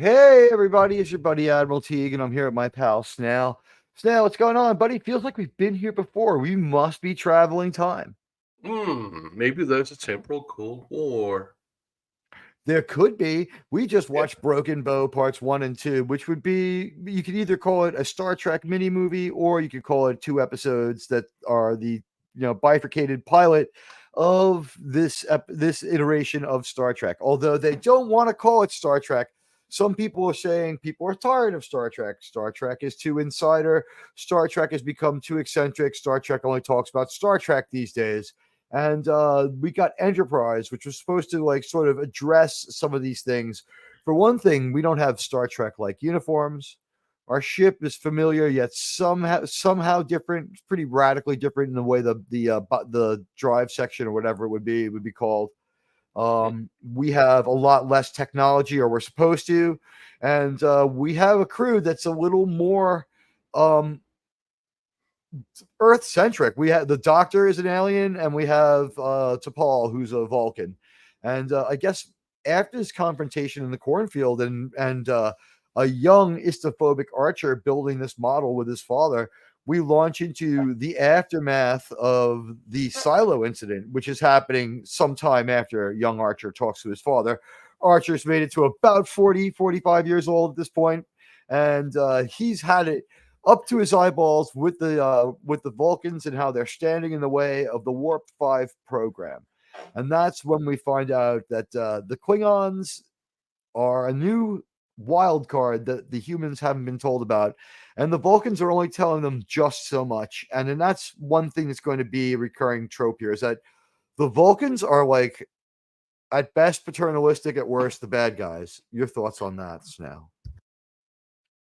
Hey, everybody, it's your buddy Admiral Teague, and I'm here with my pal Snail. Snail, what's going on, buddy? Feels like we've been here before. We must be traveling time. Maybe there's a temporal Cold War. There could be. We just Yeah. watched Broken Bow parts 1 and 2, which would be, you could either call it a Star Trek mini movie, or you could call it 2 episodes that are the bifurcated pilot of this iteration of Star Trek. Although they don't want to call it Star Trek. Some people are saying people are tired of Star Trek. Star Trek is too insider. Star Trek has become too eccentric. Star Trek only talks about Star Trek these days. And we got Enterprise, which was supposed to like sort of address some of these things. For one thing, we don't have Star Trek like uniforms. Our ship is familiar yet somehow different. It's pretty radically different in the way the drive section or whatever it would be called. We have a lot less technology, or we're supposed to, and we have a crew that's a little more Earth centric. We have the Doctor is an alien, and we have T'Pol, who's a Vulcan. And I guess after this confrontation in the cornfield, and a young istophobic Archer building this model with his father, we launch into the aftermath of the silo incident, which is happening sometime after young Archer talks to his father. Archer's made it to about 45 years old at this point, and he's had it up to his eyeballs with the Vulcans and how they're standing in the way of the Warp 5 program. And that's when we find out that the Klingons are a new wild card that the humans haven't been told about. And the Vulcans are only telling them just so much. And then that's one thing that's going to be a recurring trope here, is that the Vulcans are like, at best, paternalistic, at worst, the bad guys. Your thoughts on that, Snail?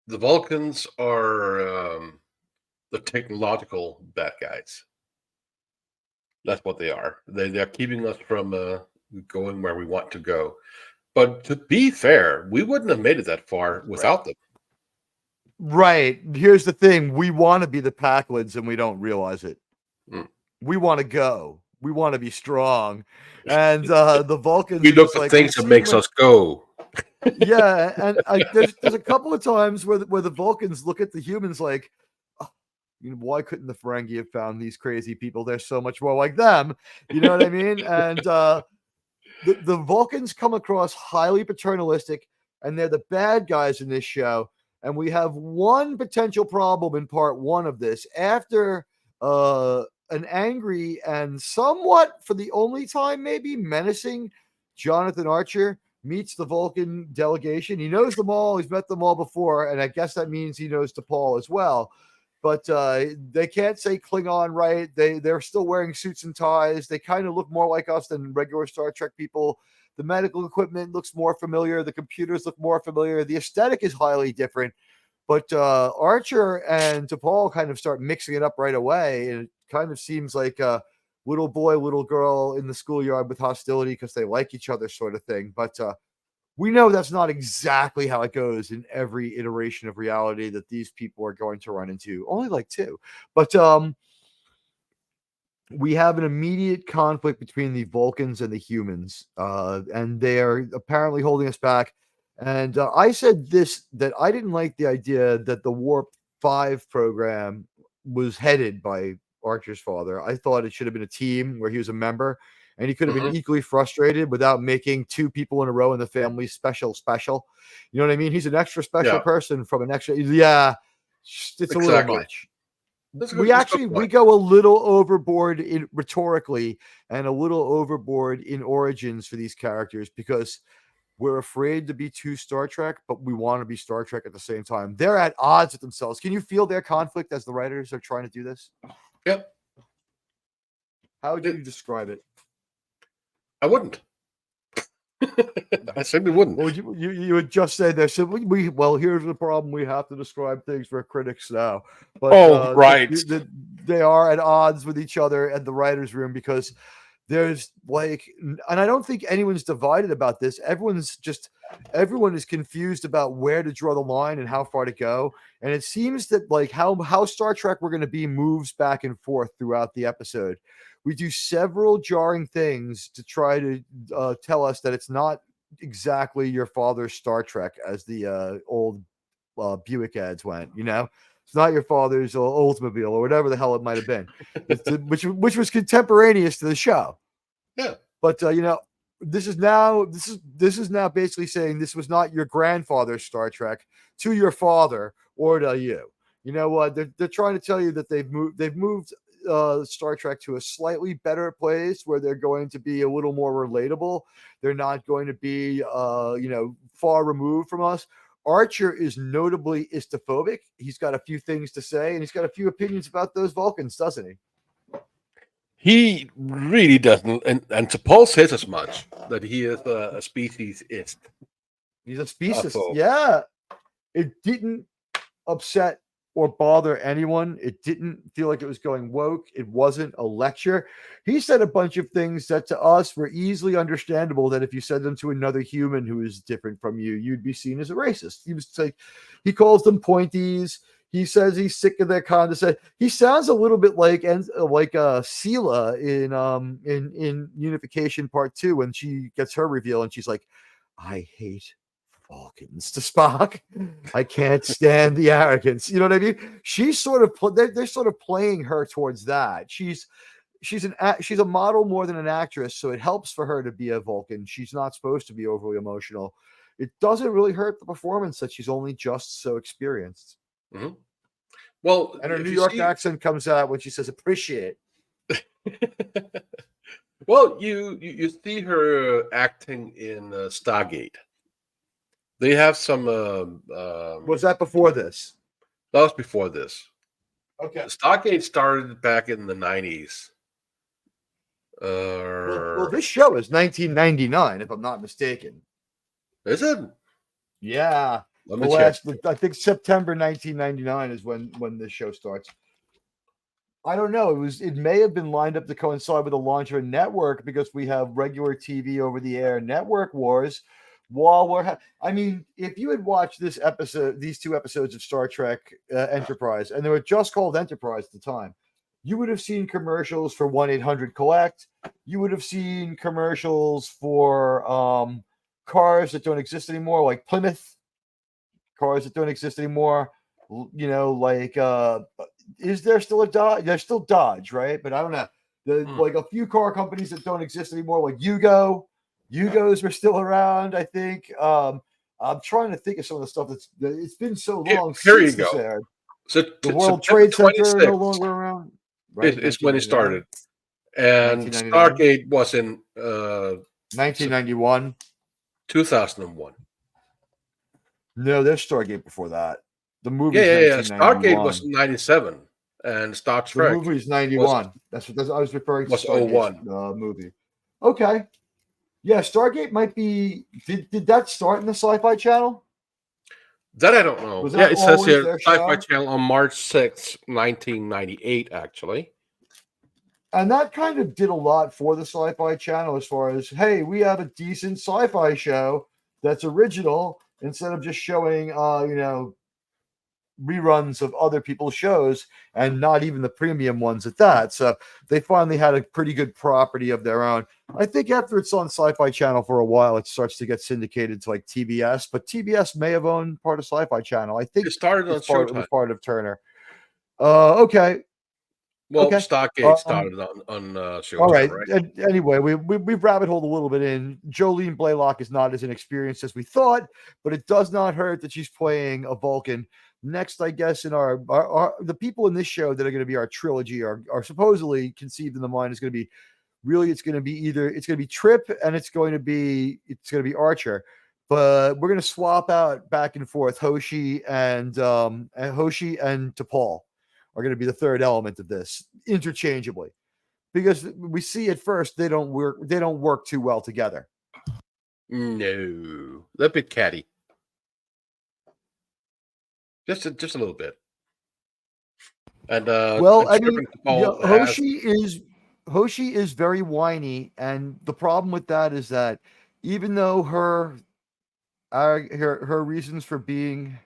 The Vulcans are the technological bad guys. That's what they are. They're keeping us from going where we want to go. But to be fair, we wouldn't have made it that far without them. Right. Here's the thing. We want to be the Packlids, and we don't realize it. We want to go. We want to be strong. And the Vulcans we are look just for like, things that makes us go. Yeah, and there's a couple of times where the Vulcans look at the humans like, oh, why couldn't the Ferengi have found these crazy people? They're so much more like them. You know what I mean? And the Vulcans come across highly paternalistic, and they're the bad guys in this show. And we have one potential problem in part 1 of this. After an angry and somewhat, for the only time maybe, menacing Jonathan Archer meets the Vulcan delegation. He knows them all. He's met them all before, and I guess that means he knows T'Pol as well. But they can't say Klingon right. They're still wearing suits and ties. They kind of look more like us than regular Star Trek people. The medical equipment looks more familiar. The computers look more familiar. The aesthetic is highly different. But Archer and T'Pol kind of start mixing it up right away. And it kind of seems like a little boy, little girl in the schoolyard with hostility because they like each other sort of thing. But we know that's not exactly how it goes in every iteration of reality that these people are going to run into. Only like 2. But we have an immediate conflict between the Vulcans and the humans, and they are apparently holding us back. And I said that I didn't like the idea that the Warp 5 program was headed by Archer's father. I thought it should have been a team where he was a member, and he could have been equally frustrated without making 2 people in a row in the family special. You know what I mean? He's an extra special person from an extra. Yeah, it's a little much. We go a little overboard in rhetorically and a little overboard in origins for these characters because we're afraid to be too Star Trek, but we want to be Star Trek at the same time. They're at odds with themselves. Can you feel their conflict as the writers are trying to do this? Yep. How would you describe it? I wouldn't. I simply wouldn't. Well, you would just say this. Well, here's the problem. We have to describe things for critics now. But, right. They are at odds with each other at the writer's room because there's like, and I don't think anyone's divided about this. Everyone is confused about where to draw the line and how far to go. And it seems that like how Star Trek we're going to be moves back and forth throughout the episode. We do several jarring things to try to tell us that it's not exactly your father's Star Trek, as the old Buick ads went. It's not your father's Oldsmobile or whatever the hell it might have been, which was contemporaneous to the show. Yeah. But this is now basically saying this was not your grandfather's Star Trek to your father or to you. You know what? They're trying to tell you that they've moved Star Trek to a slightly better place where they're going to be a little more relatable. They're not going to be far removed from us. Archer is notably istophobic. He's got a few things to say, and he's got a few opinions about those Vulcans, doesn't he? He really doesn't, and T'Pol says as much, that he is a speciesist. He's a speciesist. Yeah. It didn't upset or bother anyone. It didn't feel like it was going woke. It wasn't a lecture. He said a bunch of things that to us were easily understandable, that if you said them to another human who is different from you, you'd be seen as a racist. He calls them pointies. He says he's sick of their condescension. He sounds a little bit like Sela in Unification Part 2 when she gets her reveal and she's like, I hate Vulcans, to Spock. I can't stand the arrogance. You know what I mean? She's sort of they're sort of playing her towards that. She's a model more than an actress, so it helps for her to be a Vulcan. She's not supposed to be overly emotional. It doesn't really hurt the performance that she's only just so experienced. Mm-hmm. Well, and her New York accent comes out when she says "appreciate." Well, you see her acting in Stargate. They have some. Was that before this? That was before this. Okay. Stargate started back in the 90s. Well, this show is 1999, if I'm not mistaken. Is it? Yeah. I think September 1999 is when this show starts. I don't know. It may have been lined up to coincide with the launch of a network, because we have regular TV over the air network wars. If you had watched these two episodes of Star Trek Enterprise, and they were just called Enterprise at the time, you would have seen commercials for 1-800-COLLECT. You would have seen commercials for cars that don't exist anymore, like Plymouth. Cars that don't exist anymore. Is there still a Dodge? There's still Dodge, right? But I don't know. Like a few car companies that don't exist anymore, like Yugo. Yugos were still around, I think. I'm trying to think of some of the stuff it's been so long since this aired. So the World Trade Center no longer around. Right? It's when it started. And Stargate was in 1991. 2001. No, there's Stargate before that. The movie. Yeah. Stargate was 97, and Star Trek. The movie's 91. That's what I was referring to. Was 01 movie. Okay. Yeah, Stargate might be. Did that start in the Sci-Fi Channel? That I don't know. Yeah, it says here Sci-Fi Channel on March 6, 1998, actually. And that kind of did a lot for the Sci-Fi Channel as far as, hey, we have a decent sci-fi show that's original instead of just showing, reruns of other people's shows, and not even the premium ones at that. So they finally had a pretty good property of their own. I think after it's on Sci-Fi Channel for a while, it starts to get syndicated to like TBS, but TBS may have owned part of Sci-Fi Channel. I think it started on Showtime. It was part of Turner. Okay. Well, okay. Stargate started on Showtime. All right. Right? Anyway, we've rabbit holed a little bit in. Jolene Blalock is not as inexperienced as we thought, but it does not hurt that she's playing a Vulcan. Next, I guess, in our the people in this show that are going to be our trilogy are supposedly conceived in the mind is going to be it's going to be Trip and it's going to be Archer, but we're going to swap out back and forth. Hoshi and T'Pol are going to be the third element of this interchangeably, because we see at first they don't work too well together. No, they're a bit catty. Just a little bit. And Hoshi is very whiny, and the problem with that is that even though her reasons for being,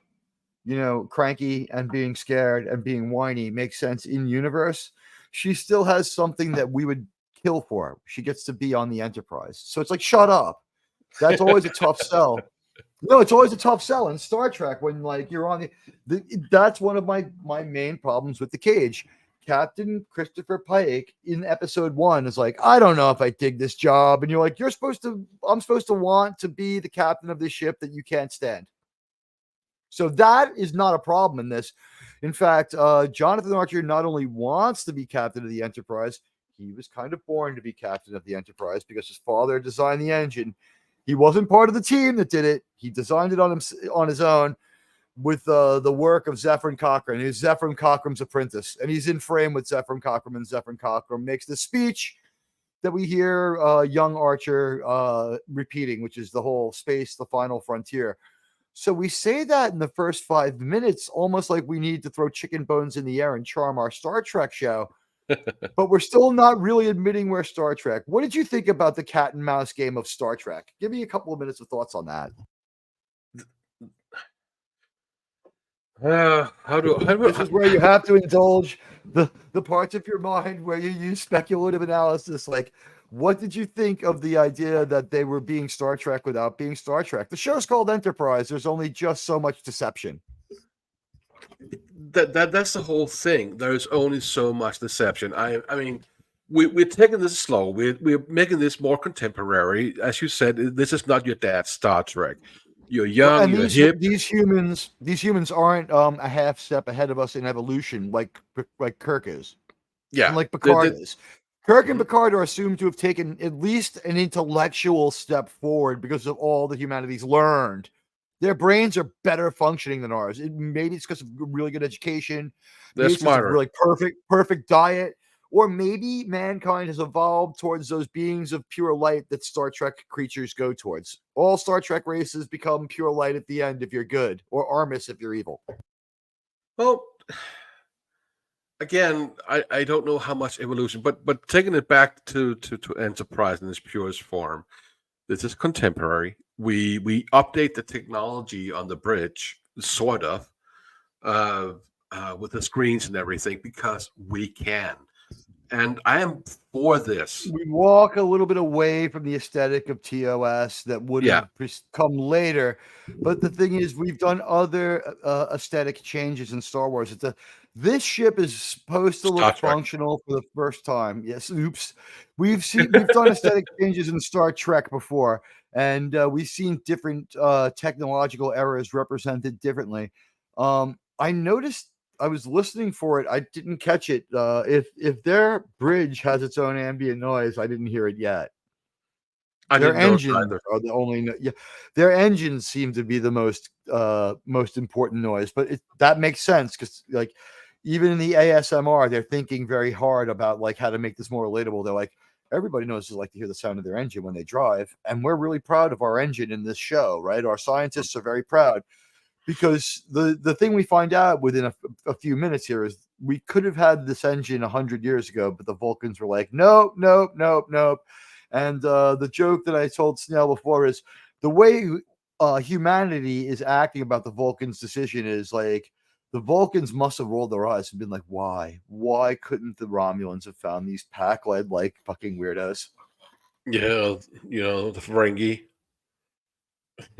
cranky and being scared and being whiny makes sense in universe, she still has something that we would kill for. She gets to be on the Enterprise, so it's like, shut up. That's always a tough sell. No, it's always a tough sell in Star Trek when like you're on that's one of my main problems with the Cage. Captain Christopher Pike in episode 1 is like, I don't know if I dig this job. And you're like, I'm supposed to want to be the captain of this ship that you can't stand. So that is not a problem in this. In fact, Jonathan Archer not only wants to be captain of the Enterprise, he was kind of born to be captain of the Enterprise because his father designed the engine. He wasn't part of the team that did it. He designed it on his own with the work of Zefram Cochrane. He's Zefram Cochrane's apprentice, and he's in frame with Zefram Cochrane, and Zefram Cochrane makes the speech that we hear young Archer repeating, which is the whole space, the final frontier. So we say that in the first 5 minutes, almost like we need to throw chicken bones in the air and charm our Star Trek show. But we're still not really admitting we're Star Trek. What did you think about the cat and mouse game of Star Trek? Give me a couple of minutes of thoughts on that. This is where you have to indulge the parts of your mind where you use speculative analysis. Like, what did you think of the idea that they were being Star Trek without being Star Trek? The show's called Enterprise. There's only just so much deception. That's the whole thing. There's only so much deception. I mean, we're taking this slow. We're making this more contemporary. As you said, this is not your dad's Star Trek. You're young, and you're hip. These humans aren't a half step ahead of us in evolution like Kirk is. Yeah, and like Picard is. Kirk and Picard are assumed to have taken at least an intellectual step forward because of all that humanity's learned. Their brains are better functioning than ours. Maybe it's because of really good education. They're smarter. Really perfect diet. Or maybe mankind has evolved towards those beings of pure light that Star Trek creatures go towards. All Star Trek races become pure light at the end if you're good, or Armis if you're evil. Well, again, I don't know how much evolution, but taking it back to Enterprise in its purest form, this is contemporary. We update the technology on the bridge, sort of, with the screens and everything, because we can. And I am for this. We walk a little bit away from the aesthetic of TOS that would have come later. But the thing is, we've done other aesthetic changes in Star Wars. This ship is supposed to look functional for the first time. Yes, oops. We've done aesthetic changes in Star Trek before, and we've seen different technological eras represented differently. I noticed. I was listening for it. I didn't catch it. If their bridge has its own ambient noise, I didn't hear it yet. Their engines are the only. Their engines seem to be the most important noise, but that makes sense because like even in the ASMR, they're thinking very hard about like how to make this more relatable. They're like, everybody knows they like to hear the sound of their engine when they drive, and we're really proud of our engine in this show, right? Our scientists are very proud. Because the thing we find out within a few minutes here is we could have had this engine 100 years ago, but the Vulcans were like, nope. And the joke that I told Snell before is the way humanity is acting about the Vulcans' decision is like the Vulcans must have rolled their eyes and been like, why? Why couldn't the Romulans have found these Pac-Led like fucking weirdos? Yeah, the Ferengi.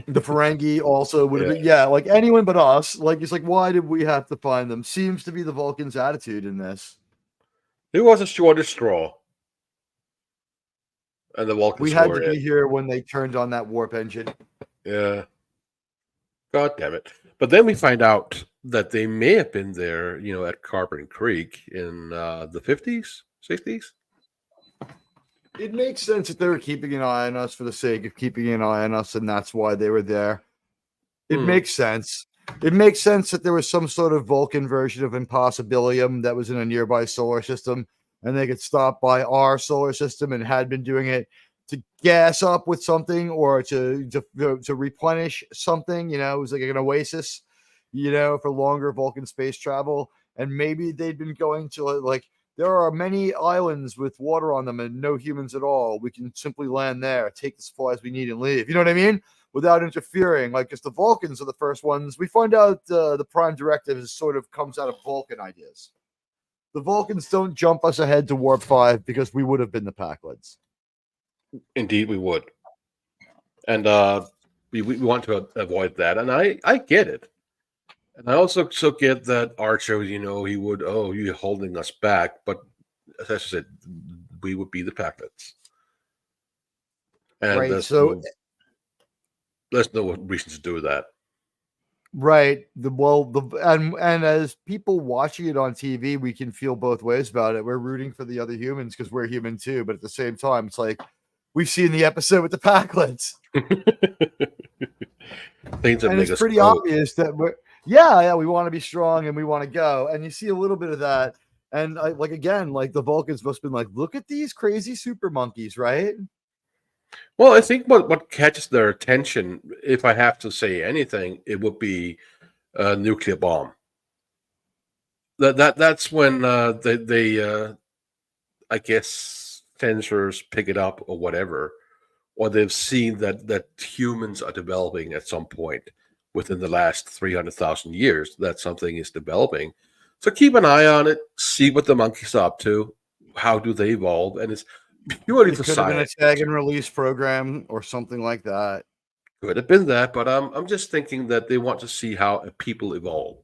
The Ferengi also would have been, like anyone but us. Like, it's like, why did we have to find them? Seems to be the Vulcans' attitude in this. It was a shortest straw. And the Vulcans we had to be here when they turned on that warp engine. Yeah. God damn it. But then we find out that they may have been there, at Carbon Creek in the 50s, 60s. It makes sense that they were keeping an eye on us for the sake of keeping an eye on us, and that's why they were there. It makes sense. It makes sense that there was some sort of Vulcan version of Impossibilium that was in a nearby solar system, and they could stop by our solar system and had been doing it to gas up with something or to replenish something. It was like an oasis, for longer Vulcan space travel. And maybe they'd been going to like, there are many islands with water on them and no humans at all. We can simply land there, take the supplies we need and leave. You know what I mean? Without interfering. Like, because the Vulcans are the first ones. We find out the Prime Directive is sort of comes out of Vulcan ideas. The Vulcans don't jump us ahead to Warp 5 because we would have been the Pac-Leds. Indeed, we would. and we want to avoid that, and I get it. And I also get that Archer, he would, you're holding us back, but as I said, we would be the Packlets, and Right. So there's no reason to do that. right. And as people watching it on TV, we can feel both ways about it. We're rooting for the other humans because we're human too, but at the same time, it's like we've seen the episode with the Packlets. Things that And make it's us pretty grow. obvious that we want to be strong and we want to go. And you see a little bit of that. And the Vulcans must have been like, look at these crazy super monkeys, right? Well, I think what catches their attention, if I have to say anything, it would be a nuclear bomb. That's when they I guess sensors pick it up or whatever, or they've seen that humans are developing at some point within the last 300,000 years, that something is developing. So keep an eye on it, see what the monkeys are up to, how do they evolve, and it's purely It for could have been a science. tag and release program or something like that. Could have been that, but I'm just thinking that they want to see how people evolve.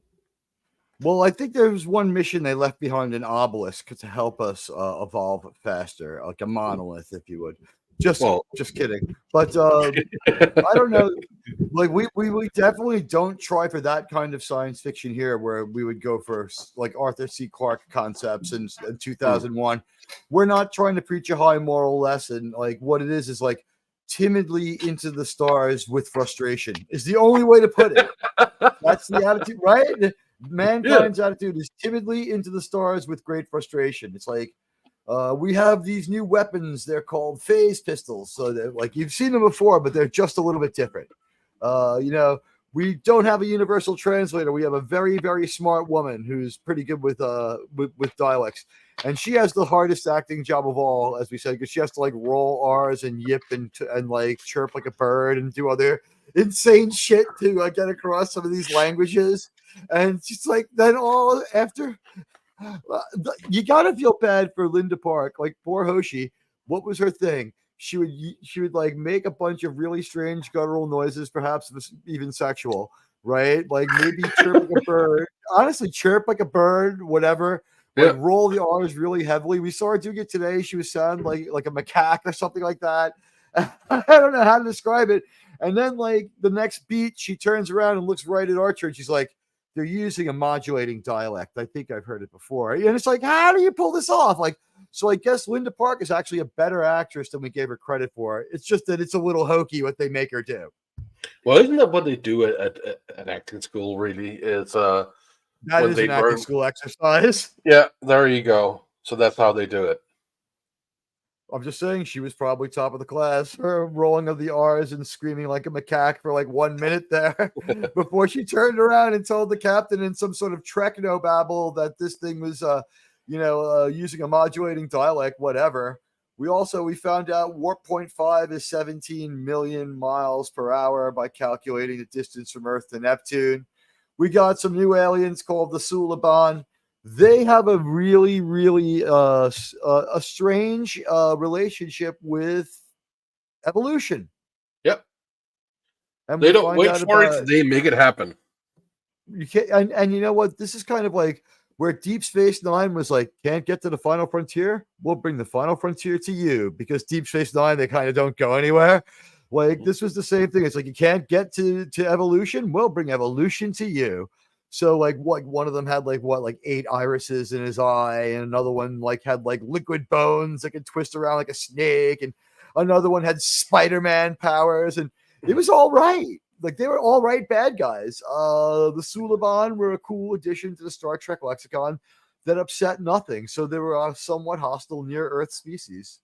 Well, I think there was one mission they left behind an obelisk to help us evolve faster, like a monolith, if you would. Just kidding. But I don't know. Like we definitely don't try for that kind of science fiction here, where we would go for like Arthur C. Clarke concepts in 2001. We're not trying to preach a high moral lesson. Like what it is like timidly into the stars with frustration is the only way to put it. That's the attitude, right? Mankind's attitude is timidly into the stars with great frustration. It's like we have these new weapons. They're called phase pistols. So they're like you've seen them before, but they're just a little bit different. We don't have a universal translator. We have a very, very smart woman who's pretty good with dialects, and she has the hardest acting job of all, as we said, because she has to like roll R's and yip and like chirp like a bird and do other insane shit to get across some of these languages. And she's like, then all after, you gotta feel bad for Linda Park, like poor Hoshi. What was her thing? She would like make a bunch of really strange guttural noises, perhaps even sexual, right? Like maybe chirp like a bird. Honestly, chirp like a bird, whatever. Like roll the R's really heavily. We saw her doing it today. She was sounding like a macaque or something like that. I don't know how to describe it. And then like the next beat, she turns around and looks right at Archer, and she's like, they're using a modulating dialect. I think I've heard it before. And it's like, how do you pull this off? Like, so I guess Linda Park is actually a better actress than we gave her credit for. It's just that it's a little hokey what they make her do. Well, isn't that what they do at acting school? Really, is that is an acting school exercise. Yeah, there you go. So that's how they do it. I'm just saying she was probably top of the class. Her rolling of the R's and screaming like a macaque for like 1 minute there before she turned around and told the captain in some sort of Trekno babble that this thing was, using a modulating dialect, whatever. We found out warp 0.5 is 17 million miles per hour by calculating the distance from Earth to Neptune. We got some new aliens called the Suliban. They have a really, really a strange relationship with evolution. Yep. And they don't wait for it. They make it happen. You can't, and you know what? This is kind of like where Deep Space Nine was like, can't get to the final frontier. We'll bring the final frontier to you, because Deep Space Nine, they kind of don't go anywhere. Like this was the same thing. It's like you can't get to evolution. We'll bring evolution to you. So like one of them had like 8 irises in his eye, and another one like had like liquid bones that could twist around like a snake, and another one had Spider-Man powers, and it was all right. Like they were all right bad guys. The Suliban were a cool addition to the Star Trek lexicon that upset nothing. So they were a somewhat hostile near Earth species.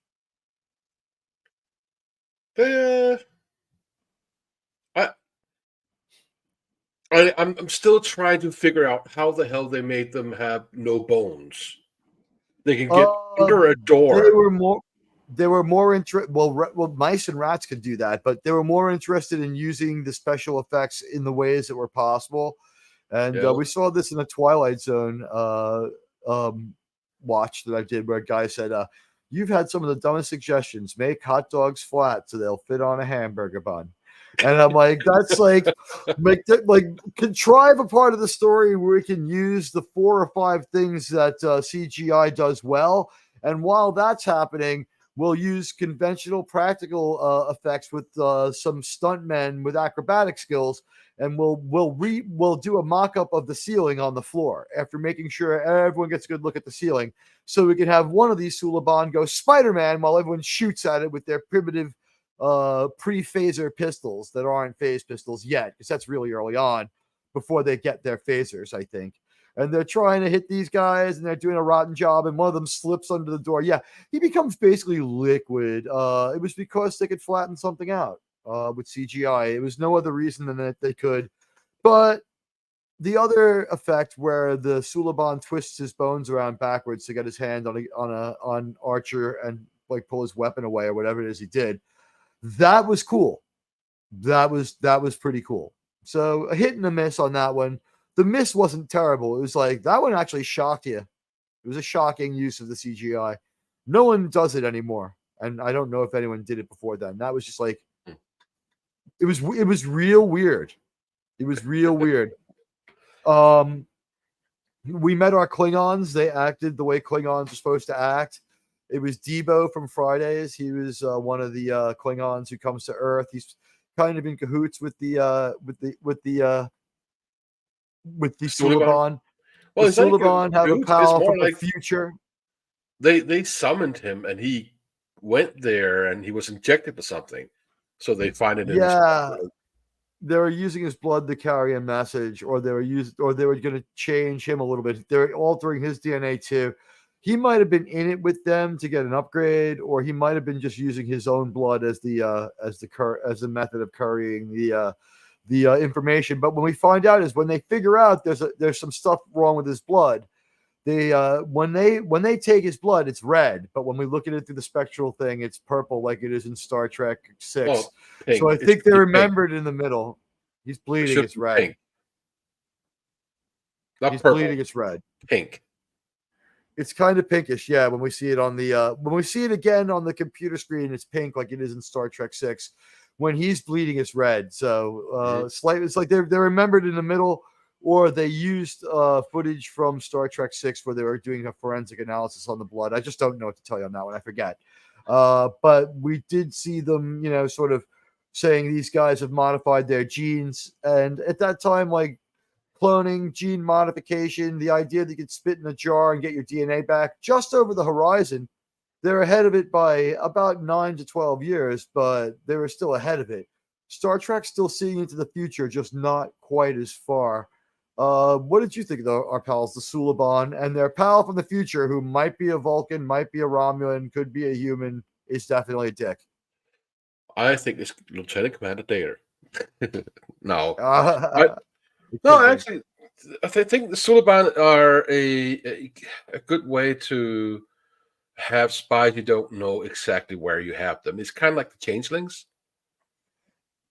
I'm still trying to figure out how the hell they made them have no bones. They can get under a door. They were more interested. Well, mice and rats could do that, but they were more interested in using the special effects in the ways that were possible. And we saw this in the Twilight Zone watch that I did, where a guy said, "You've had some of the dumbest suggestions. Make hot dogs flat so they'll fit on a hamburger bun." And I'm like, that's like contrive a part of the story where we can use the 4 or 5 things that CGI does well. And while that's happening, we'll use conventional practical effects with some stuntmen with acrobatic skills, and we'll do a mock-up of the ceiling on the floor after making sure everyone gets a good look at the ceiling, so we can have one of these Suliban go Spider-Man while everyone shoots at it with their primitive pre-phaser pistols that aren't phase pistols yet, because that's really early on before they get their phasers, I think. And they're trying to hit these guys, and they're doing a rotten job, and one of them slips under the door. Yeah, he becomes basically liquid. It was because they could flatten something out with CGI. It was no other reason than that they could. But the other effect where the Suliban twists his bones around backwards to get his hand on Archer and like pull his weapon away or whatever it is he did, that was cool. That was pretty cool. So a hit and a miss on that one. The miss wasn't terrible. It was like that one actually shocked you. It was a shocking use of the CGI. No one does it anymore, and I don't know if anyone did it before then. That was just like it was real weird. It was real weird. We met our Klingons. They acted the way Klingons are supposed to act. It was Debo from Fridays. He was one of the Klingons who comes to Earth. He's kind of in cahoots with the Suliban. Well, the Suliban have a pal from the future. They summoned him, and he went there, and he was injected with something. So they find it in his blood. They were using his blood to carry a message, or they were going to change him a little bit. They're altering his DNA too. He might have been in it with them to get an upgrade, or he might have been just using his own blood as the method of carrying the information. But when we find out is when they figure out there's some stuff wrong with his blood. They when they take his blood, it's red, but when we look at it through the spectral thing, it's purple, like it is in Star Trek 6. Well, so I think they remembered in the middle. He's bleeding. It's red. Pink. Not He's purple. bleeding. It's red. Pink. It's kind of pinkish, yeah. When we see it on the when we see it again on the computer screen, it's pink, like it is in Star Trek 6. When he's bleeding, it's red. So slightly, it's like they're remembered in the middle. Or they used footage from Star Trek 6 where they were doing a forensic analysis on the blood. I just don't know what to tell you on that one. I forget. But we did see them, sort of saying these guys have modified their genes. And at that time, like cloning, gene modification, the idea that you could spit in a jar and get your DNA back just over the horizon, they're ahead of it by about 9 to 12 years, but they were still ahead of it. Star Trek's still seeing into the future, just not quite as far. What did you think of our pals, the Suliban, and their pal from the future, who might be a Vulcan, might be a Romulan, could be a human, is definitely a dick? I think it's Lieutenant Commander Data. No. No, actually, I think the Suliban are a good way to have spies you don't know exactly where you have them. It's kind of like the changelings.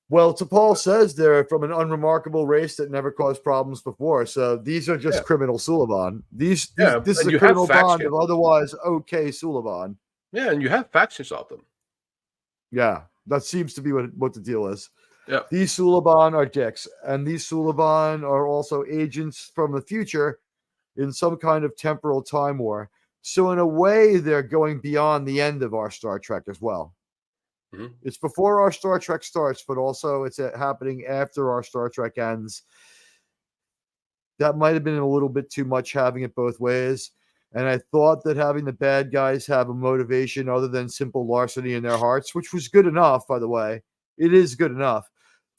Well, T'Pol says they're from an unremarkable race that never caused problems before. So these are just criminal Suliban. This is a criminal bond of otherwise okay Suliban. Yeah, and you have factions of them. Yeah, that seems to be what the deal is. Yeah. These Suliban are dicks, and these Suliban are also agents from the future in some kind of temporal time war. So in a way, they're going beyond the end of our Star Trek as well. Mm-hmm. It's before our Star Trek starts, but also it's happening after our Star Trek ends. That might have been a little bit too much having it both ways. And I thought that having the bad guys have a motivation other than simple larceny in their hearts, which was good enough, by the way. It is good enough.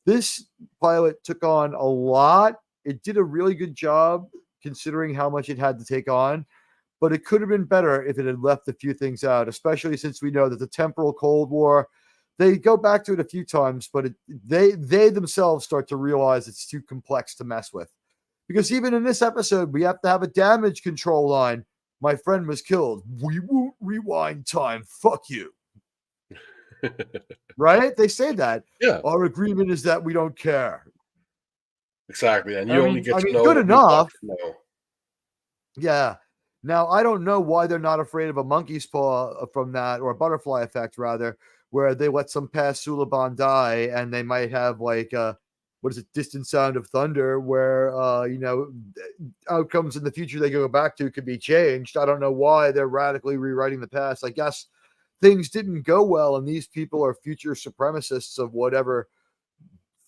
This pilot took on a lot. It did a really good job considering how much it had to take on. But it could have been better if it had left a few things out, especially since we know that the Temporal Cold War, they go back to it a few times, but they themselves start to realize it's too complex to mess with. Because even in this episode, we have to have a damage control line. My friend was killed. We won't rewind time. Fuck you. Right? They say that. Yeah. Our agreement is that we don't care. Exactly. And you only get to know good enough. Know. Yeah. Now, I don't know why they're not afraid of a monkey's paw from that, or a butterfly effect, rather, where they let some past Suliban die, and they might have like what is it, distant sound of thunder, where outcomes in the future they go back to could be changed. I don't know why they're radically rewriting the past. I guess things didn't go well, and these people are future supremacists of whatever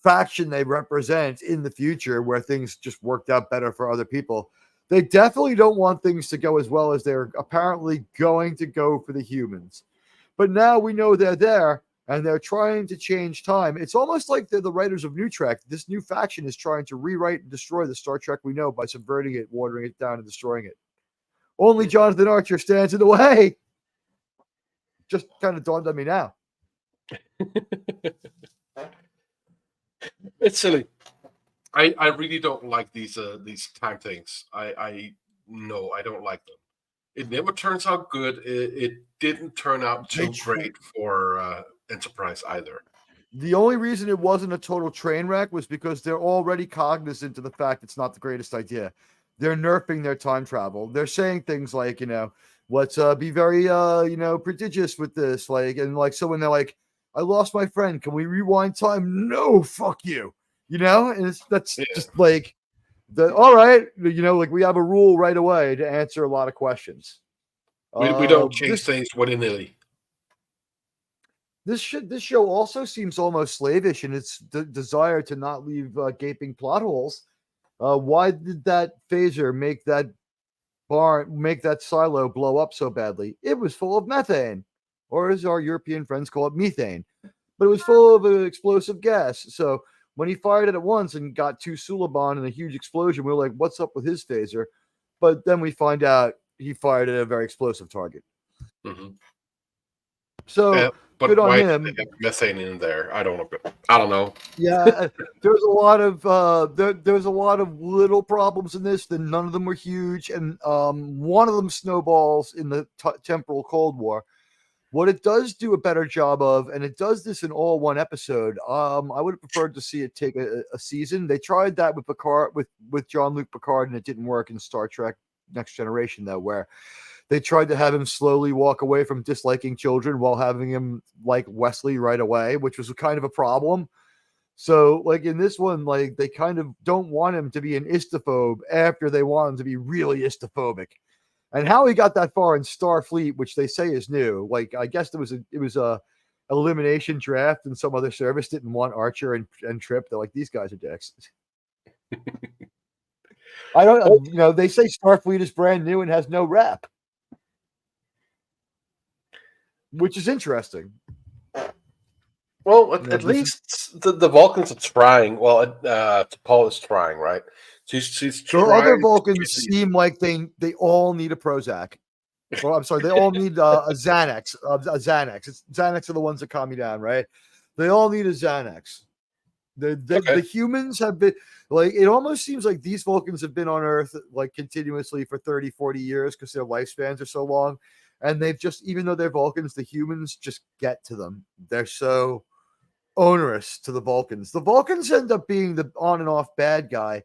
faction they represent in the future, where things just worked out better for other people. They definitely don't want things to go as well as they're apparently going to go for the humans. But now we know they're there, and they're trying to change time. It's almost like they're the writers of New Trek. This new faction is trying to rewrite and destroy the Star Trek we know by subverting it, watering it down, and destroying it. Only Jonathan Archer stands in the way. Just kind of dawned on me now. It's silly. I really don't like these time things. I don't like them. It never turns out good. It didn't turn out too great for Enterprise either. The only reason it wasn't a total train wreck was because they're already cognizant of the fact it's not the greatest idea. They're nerfing their time travel. They're saying things like, let's be very, prodigious with this. Like, and like, so when they're like, I lost my friend, can we rewind time? No, fuck you. And that's just like, all right, like we have a rule right away to answer a lot of questions. We don't change things willy-nilly. This show also seems almost slavish in its desire to not leave gaping plot holes. Why did that phaser make that silo blow up so badly? It was full of methane, or as our European friends call it, methane. But it was full of an explosive gas. So when he fired it at once and got 2 Suliban in a huge explosion, we were like, what's up with his phaser? But then we find out he fired at a very explosive target. Mm-hmm. So but good on why him. did they have methane in there? I don't know. Yeah, there's a lot of there's a lot of little problems in this. Then none of them were huge, and one of them snowballs in the Temporal Cold War. What it does do a better job of, and it does this in all one episode. I would have preferred to see it take a season. They tried that with Picard, with Jean-Luc Picard, and it didn't work in Star Trek Next Generation, though, where they tried to have him slowly walk away from disliking children while having him like Wesley right away, which was kind of a problem. So, like in this one, like they kind of don't want him to be an istophobe after they want him to be really istophobic. And how he got that far in Starfleet, which they say is new, like I guess it was a elimination draft, and some other service didn't want Archer and Trip. They're like, these guys are dicks. I don't, they say Starfleet is brand new and has no rep, which is interesting. Well, at least the Vulcans are trying. Well, T'Pol is trying, right? She's trying. The other Vulcans seem like they all need a Prozac. Well, I'm sorry, they all need a Xanax. Xanax are the ones that calm you down, right? They all need a Xanax. The humans have been like, it almost seems like these Vulcans have been on Earth like continuously for 30, 40 years because their lifespans are so long. And they've just, even though they're Vulcans, the humans just get to them. They're so onerous to the Vulcans. The Vulcans end up being the on and off bad guy.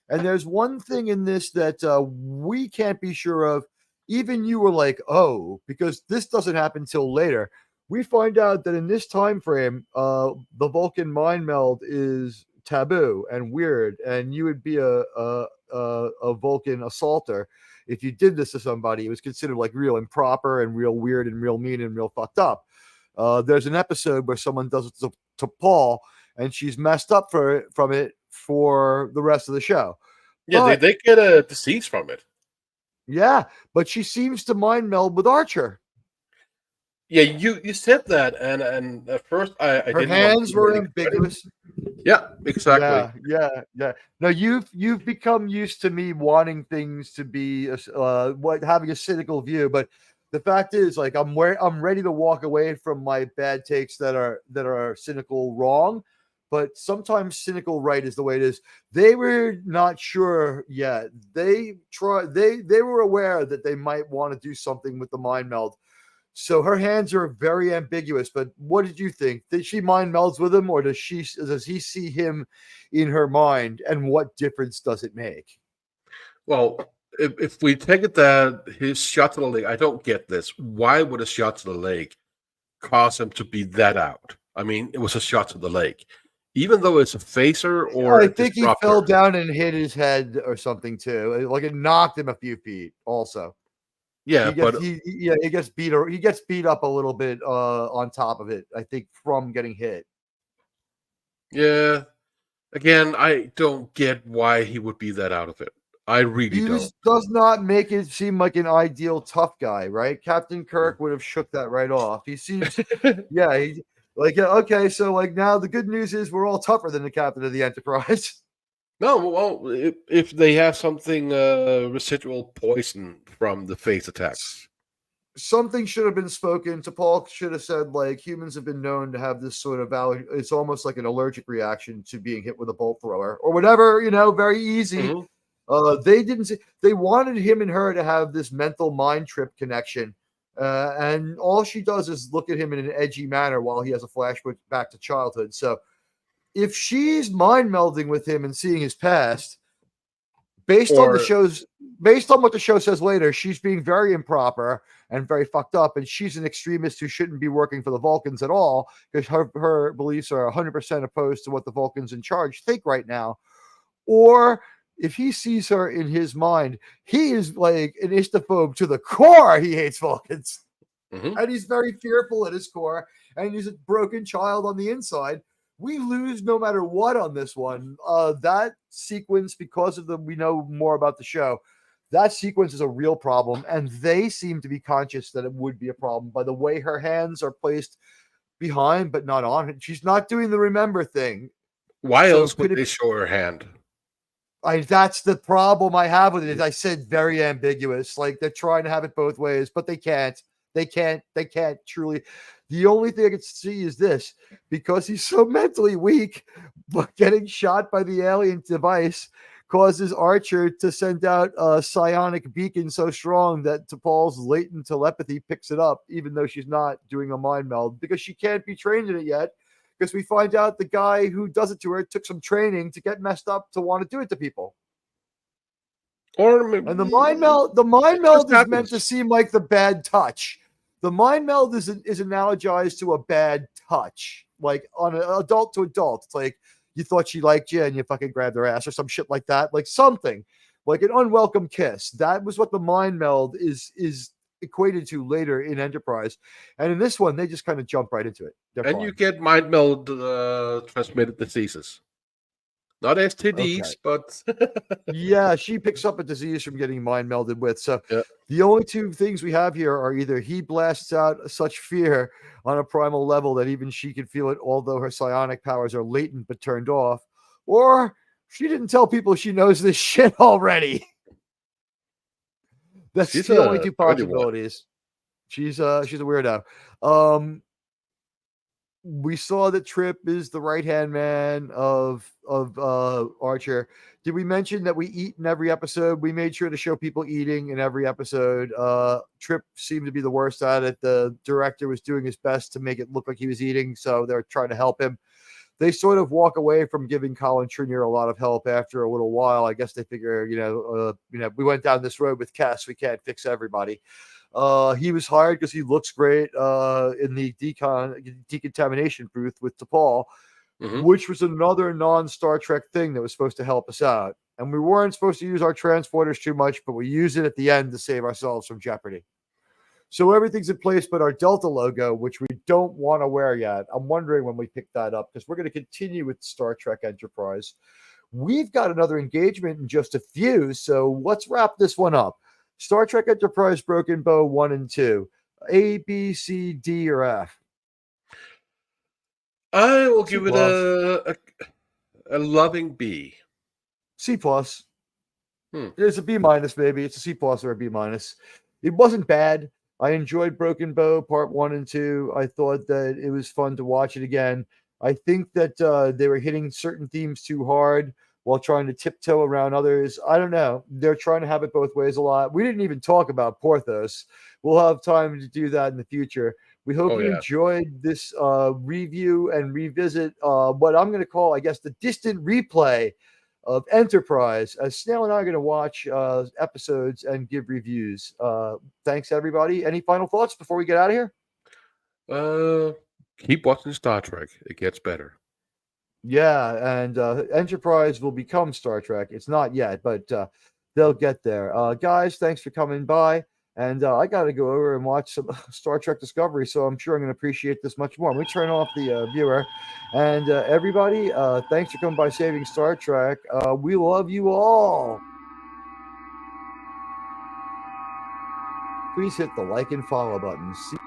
And there's one thing in this that we can't be sure of. Even you were like, oh, because this doesn't happen till later. We find out that in this time frame, the Vulcan mind meld is taboo and weird, and you would be a Vulcan assaulter if you did this to somebody. It was considered like real improper and real weird and real mean and real fucked up. There's an episode where someone does it to Paul, and she's messed up from it for the rest of the show. Yeah, but they get a disease from it. Yeah, but she seems to mind meld with Archer. Yeah, you said that, and at first I her didn't. Hands were ambiguous. Yeah, exactly. Yeah. No, you've become used to me wanting things to be having a cynical view, but the fact is, like, I'm ready to walk away from my bad takes that are cynical wrong, but sometimes cynical right is the way it is. They were not sure yet. They were aware that they might want to do something with the mind meld. So her hands are very ambiguous, but what did you think? Did she mind melds with him, or does he see him in her mind, and what difference does it make? Well, if we take it that his shot to the leg, I don't get this. Why would a shot to the leg cause him to be that out? I mean, it was a shot to the leg. Even though it's a phaser or I a think he fell disruptor. down and hit his head or something too. Like it knocked him a few feet. Also, Yeah, but he gets beat up a little bit on top of it. I think from getting hit. yeah, again, I don't get why he would be that out of it. I really don't. Does not make it seem like an ideal tough guy, right? Captain Kirk would have shook that right off. He seems, yeah, okay, so like now the good news is we're all tougher than the captain of the Enterprise. No, well, if they have something residual poison from the phase attacks. Something should have been spoken. T'Pol should have said, like, humans have been known to have this sort of it's almost like an allergic reaction to being hit with a bolt thrower or whatever, very easy. They didn't say, they wanted him and her to have this mental mind trip connection. And all she does is look at him in an edgy manner while he has a flashback back to childhood. So if she's mind melding with him and seeing his past, based on what the show says later, she's being very improper and very fucked up, and she's an extremist who shouldn't be working for the Vulcans at all because her beliefs are 100% opposed to what the Vulcans in charge think right now. Or if he sees her in his mind, he is like an istophobe to the core. He hates Vulcans. And he's very fearful at his core, and he's a broken child on the inside. We lose no matter what on this one. That sequence, because of we know more about the show, that sequence is a real problem, and they seem to be conscious that it would be a problem by the way her hands are placed behind but not on it. She's not doing the remember thing. Why else would they show her hand? That's the problem I have with it. Is I said very ambiguous. Like they're trying to have it both ways, but they can't. They can't truly. The only thing I can see is this, because he's so mentally weak, but getting shot by the alien device causes Archer to send out a psionic beacon so strong that T'Pol's latent telepathy picks it up, even though she's not doing a mind meld, because she can't be trained in it yet. Because we find out the guy who does it to her took some training to get messed up to want to do it to people. And the mind meld is meant to seem like the bad touch. The mind meld is analogized to a bad touch, like on an adult to adult. It's like you thought she liked you and you fucking grabbed her ass or some shit like that, like something like an unwelcome kiss. That was what the mind meld is equated to later in Enterprise, and in this one they just kind of jump right into it. And you get mind meld transmitted diseases. Not STDs, but yeah, she picks up a disease from getting mind melded with. So the only two things we have here are either he blasts out such fear on a primal level that even she can feel it, although her psionic powers are latent but turned off, or she didn't tell people she knows this shit already. That's the only two possibilities. She's a weirdo. We saw that Trip is the right-hand man of Archer. Did we mention that we eat in every episode? We made sure to show people eating in every episode. Trip seemed to be the worst at it. The director was doing his best to make it look like he was eating, so they're trying to help him. They sort of walk away from giving Colin Trinneer a lot of help after a little while. I guess they figure, we went down this road with Cass. We can't fix everybody. He was hired because he looks great in the decontamination booth with T'Pol, which was another non-Star Trek thing that was supposed to help us out. And we weren't supposed to use our transporters too much, but we use it at the end to save ourselves from jeopardy. So everything's in place but our Delta logo, which we don't want to wear yet. I'm wondering when we pick that up, because we're going to continue with Star Trek Enterprise. We've got another engagement in just a few, so let's wrap this one up. Star Trek Enterprise Broken Bow 1 and 2. A, B, C, D, or F? I will give it a loving B. C plus. It's a B minus, maybe. It's a C plus or a B minus. It wasn't bad. I enjoyed Broken Bow Part 1 and 2. I thought that it was fun to watch it again. I think that they were hitting certain themes too hard while trying to tiptoe around others. I don't know. They're trying to have it both ways a lot. We didn't even talk about Porthos. We'll have time to do that in the future. We hope you enjoyed this review and revisit what I'm going to call, I guess, the distant replay of Enterprise, as Snail and I are going to watch episodes and give reviews. Thanks, everybody. Any final thoughts before we get out of here? Keep watching Star Trek. It gets better. Yeah, and Enterprise will become Star Trek. It's not yet, but they'll get there. Guys, thanks for coming by. And I got to go over and watch some Star Trek Discovery, so I'm sure I'm going to appreciate this much more. Let me turn off the viewer. And everybody, thanks for coming by Saving Star Trek. We love you all. Please hit the like and follow button. See